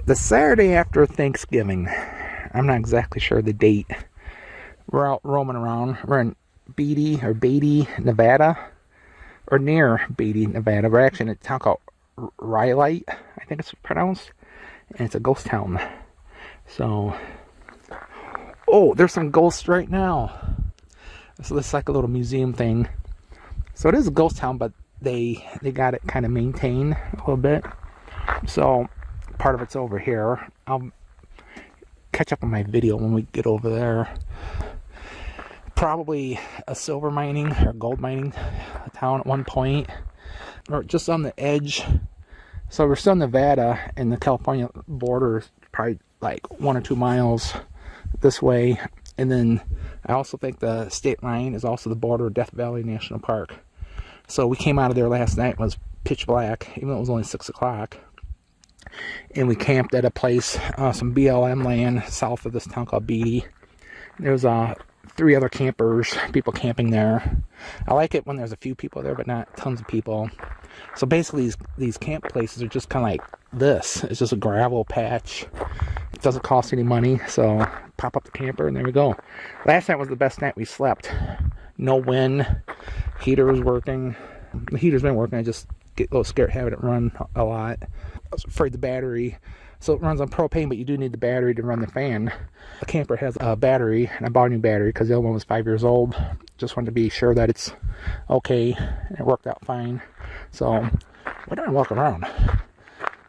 the Saturday after Thanksgiving. I'm not exactly sure the date. We're out roaming around. We're in Beatty, Nevada. Or near Beatty, Nevada. We're actually in a town called Rhyolite, I think it's pronounced. And it's a ghost town. So, oh, there's some ghosts right now. So this is like a little museum thing. So it is a ghost town, but they got it kind of maintained a little bit. So part of it's over here. I'll catch up on my video when we get over there. Probably a silver mining or gold mining town at one point, or just on the edge. So we're still in Nevada, and the California border is probably like 1 or 2 miles this way. And then I also think the state line is also the border of Death Valley National Park. So we came out of there last night. It was pitch black, even though it was only 6 o'clock. And we camped at a place, some BLM land south of this town called Beatty. There's 3 other campers, people camping there. I like it when there's a few people there, but not tons of people. So basically these camp places are just kind of like this. It's just a gravel patch. It doesn't cost any money, so pop up the camper and there we go. Last night was the best night we slept. No wind, heater was working. The heater's been working. I just get a little scared having it run a lot. I was afraid the battery, so it runs on propane, but you do need the battery to run the fan. The camper has a battery, and I bought a new battery because the other one was 5 years old. Just wanted to be sure that it's okay, and it worked out fine. So we're gonna walk around.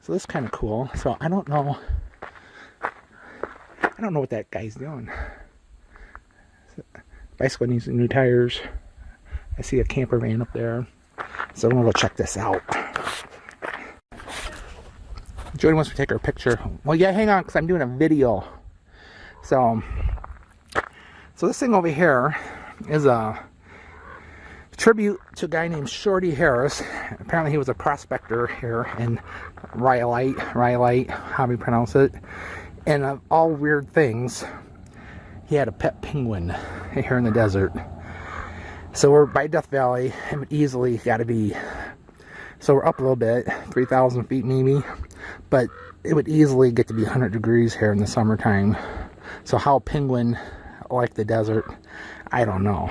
So this is kind of cool. So I don't know what that guy's doing. Bicycle needs new tires. I see a camper van up there. So I'm gonna go check this out. Jody wants me to take her picture. Well, yeah, hang on, because I'm doing a video. So this thing over here is a tribute to a guy named Shorty Harris. Apparently he was a prospector here in Rhyolite, how we pronounce it. And of all weird things, he had a pet penguin here in the desert. So we're by Death Valley, and easily got to be, so we're up a little bit, 3,000 feet maybe, but it would easily get to be 100 degrees here in the summertime. So how a penguin like the desert, I don't know.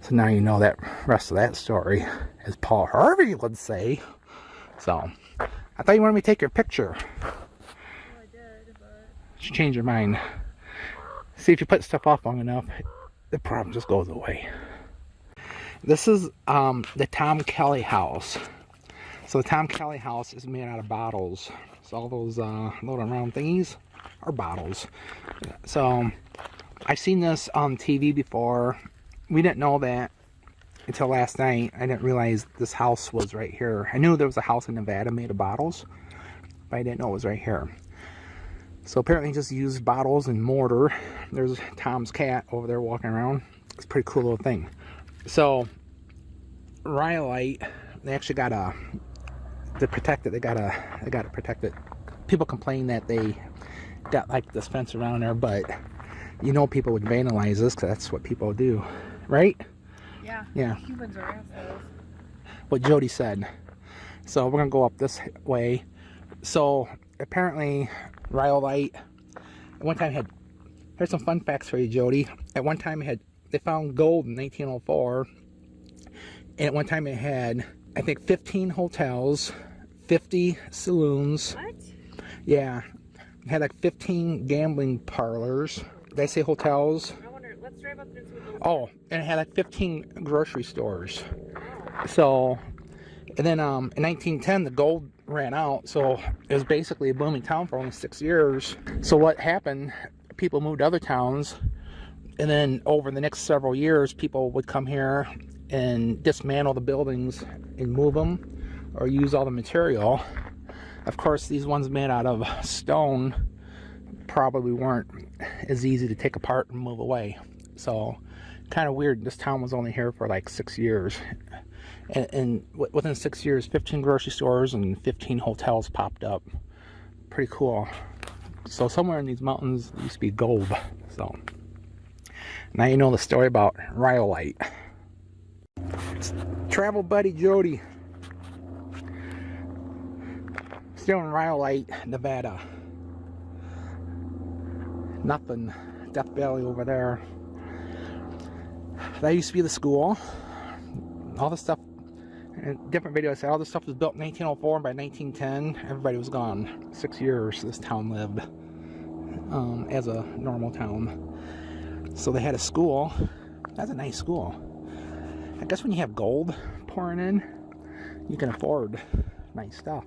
So now you know that rest of that story, as Paul Harvey would say. So I thought you wanted me to take your picture. Well, I did, but You change your mind. See, if you put stuff off long enough, the problem just goes away. This is the Tom Kelly house. So the Tom Kelly house is made out of bottles. So all those little round thingies are bottles. So I've seen this on TV before. We didn't know that until last night. I didn't realize this house was right here. I knew there was a house in Nevada made of bottles, but I didn't know it was right here. So apparently just used bottles and mortar. There's Tom's cat over there walking around. It's a pretty cool little thing. So Rhyolite, they actually got to protect it. They got to protect it. People complain that they got like this fence around there, but you know people would vandalize this because that's what people do, right? Yeah. Humans are assholes. What Jody said. So we're gonna go up this way. So apparently Rhyolite at one time here's some fun facts for you, Jody. At one time they found gold in 1904, and at one time it had, I think, 15 hotels, 50 saloons. What? Yeah, it had like 15 gambling parlors. Did I say hotels? I wonder, let's drive up there and see what those Oh, and it had like 15 grocery stores. So, and then in 1910 the gold ran out, so it was basically a booming town for only 6 years. So what happened, people moved to other towns, and then over the next several years people would come here and dismantle the buildings and move them or use all the material. Of course, these ones made out of stone probably weren't as easy to take apart and move away. So kind of weird. This town was only here for like 6 years, and within 6 years 15 grocery stores and 15 hotels popped up. Pretty cool. So somewhere in these mountains there used to be gold. So now you know the story about Rhyolite. It's travel buddy Jody. Still in Rhyolite, Nevada. Nothing. Death Valley over there. That used to be the school. All the stuff, in different videos, I said all this stuff was built in 1904, and by 1910, everybody was gone. 6 years this town lived as a normal town. So they had a school. That's a nice school. I guess when you have gold pouring in, you can afford nice stuff.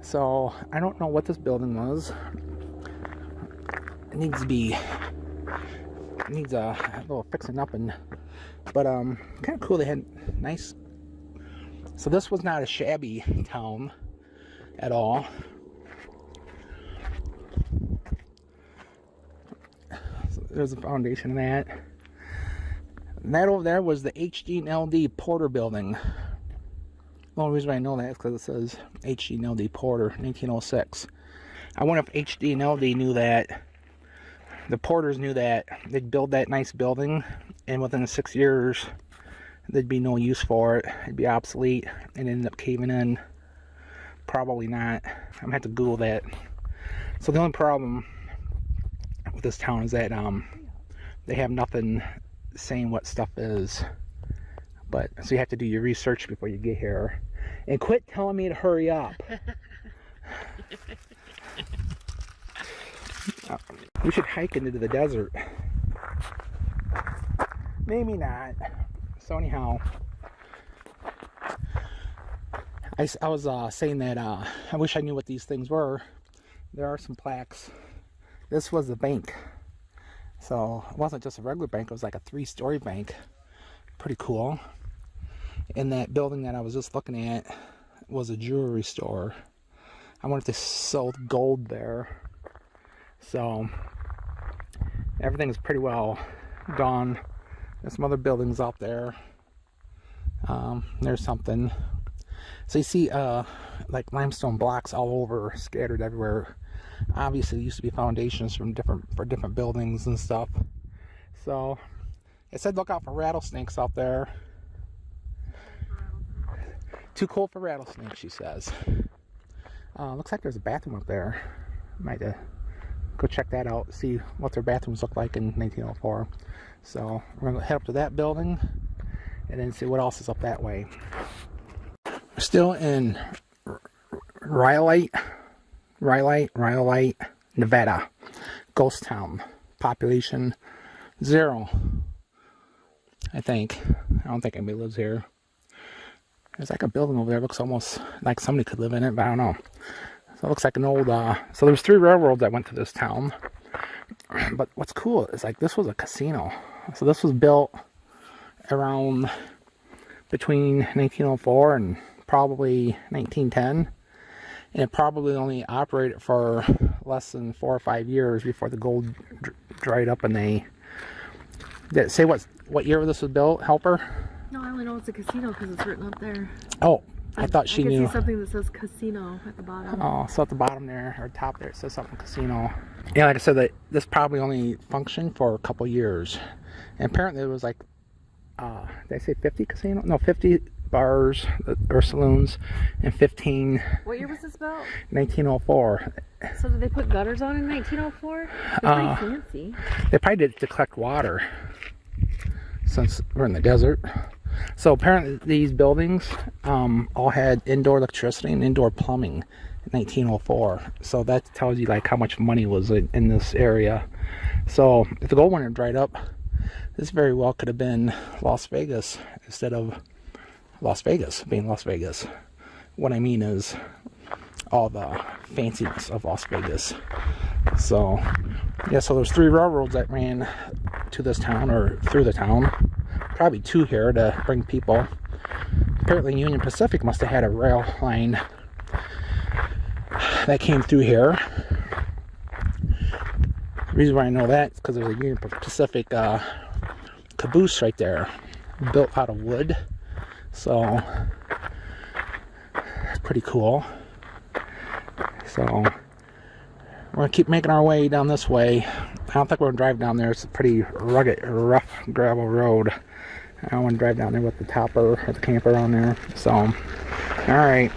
So I don't know what this building was. It needs to be, it needs a little fixing up, and but kind of cool. They had nice. So this was not a shabby town at all. So there's a foundation of that. And that over there was the HD&LD Porter building. The only reason I know that is because it says HD&LD Porter, 1906. I wonder if HD&LD knew that, the Porters knew that they'd build that nice building, and within 6 years, there'd be no use for it. It'd be obsolete, and end up caving in. Probably not. I'm gonna have to Google that. So the only problem with this town is that they have nothing saying what stuff is. But so you have to do your research before you get here, and quit telling me to hurry up. We should hike into the desert. Maybe not. So anyhow, I was saying that I wish I knew what these things were. There are some plaques. This was the bank. So it wasn't just a regular bank, it was like a 3-story bank. Pretty cool. And that building that I was just looking at was a jewelry store. I wonder if they sold gold there. So everything is pretty well gone. There's some other buildings out there. There's something. So you see like limestone blocks all over, scattered everywhere. Obviously there used to be foundations for different buildings and stuff. So it said look out for rattlesnakes out there. Too cold for rattlesnakes, she says. Looks like there's a bathroom up there. Might go check that out, see what their bathrooms look like in 1904. So we're gonna head up to that building and then see what else is up that way. We're still in Rhyolite, Nevada. Ghost Town. Population 0. I think. I don't think anybody lives here. There's like a building over there. It looks almost like somebody could live in it, but I don't know. So it looks like an old, so there's 3 railroads that went to this town. But what's cool is like this was a casino. So this was built around between 1904 and probably 1910. And it probably only operated for less than 4 or 5 years before the gold dried up, and they... Did it say what year this was built, Helper? No, I only know it's a casino because it's written up there. Oh, I thought she knew. I can see something that says casino at the bottom. Oh, so at the bottom there, or top there, it says something casino. Yeah, like I said, that this probably only functioned for a couple years. And apparently it was like, did I say 50 casino? No, 50 bars or saloons and 15... What year was this built? 1904. So did they put gutters on in 1904? They're pretty fancy. They probably did it to collect water, since we're in the desert. So apparently these buildings all had indoor electricity and indoor plumbing in 1904. So that tells you like how much money was in this area. So if the gold went and dried up, this very well could have been Las Vegas instead of Las Vegas being Las Vegas. What I mean is all the fanciness of Las Vegas. So yeah, so there's 3 railroads that ran to this town, or through the town. Probably 2 here to bring people. Apparently Union Pacific must have had a rail line that came through here. The reason why I know that is because there's a Union Pacific caboose right there, built out of wood. So it's pretty cool. So we're gonna keep making our way down this way. I don't think we're gonna drive down there. It's a pretty rugged, rough gravel road. I don't want to drive down there with the topper or the camper on there. So, all right.